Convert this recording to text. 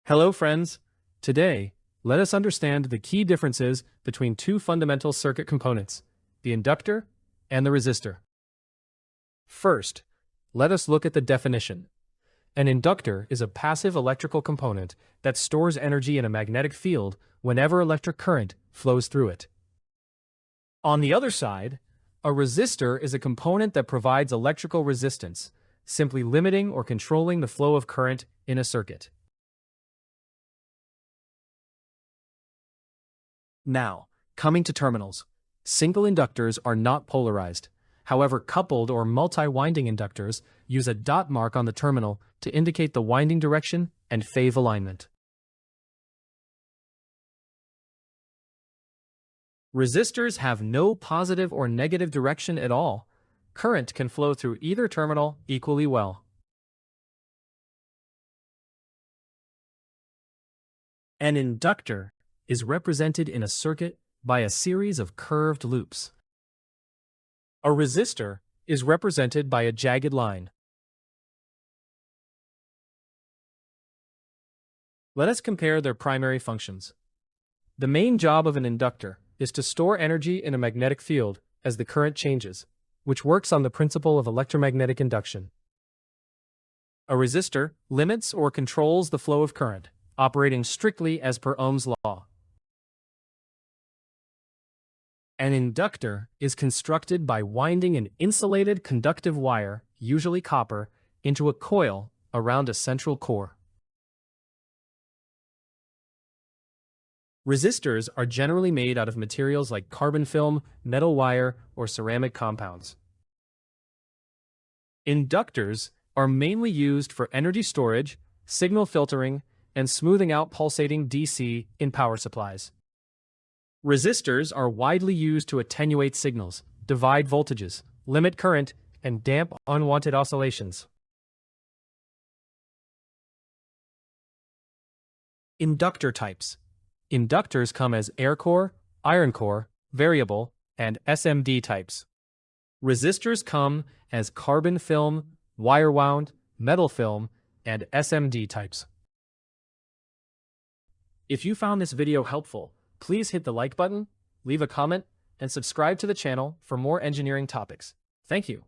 Hello friends! Today, let us understand the key differences between two fundamental circuit components, the inductor and the resistor. First, let us look at the definition. An inductor is a passive electrical component that stores energy in a magnetic field whenever electric current flows through it. On the other side, a resistor is a component that provides electrical resistance, simply limiting or controlling the flow of current in a circuit. Now, coming to terminals. Single inductors are not polarized. However, coupled or multi-winding inductors use a dot mark on the terminal to indicate the winding direction and phase alignment. Resistors have no positive or negative direction at all. Current can flow through either terminal equally well. An inductor is represented in a circuit by a series of curved loops. A resistor is represented by a jagged line. Let us compare their primary functions. The main job of an inductor is to store energy in a magnetic field as the current changes, which works on the principle of electromagnetic induction. A resistor limits or controls the flow of current, operating strictly as per Ohm's law. An inductor is constructed by winding an insulated conductive wire, usually copper, into a coil around a central core. Resistors are generally made out of materials like carbon film, metal wire, or ceramic compounds. Inductors are mainly used for energy storage, signal filtering, and smoothing out pulsating DC in power supplies. Resistors are widely used to attenuate signals, divide voltages, limit current, and damp unwanted oscillations. Inductor types. Inductors come as air core, iron core, variable, and SMD types. Resistors come as carbon film, wire wound, metal film, and SMD types. If you found this video helpful, please hit the like button, leave a comment, and subscribe to the channel for more engineering topics. Thank you.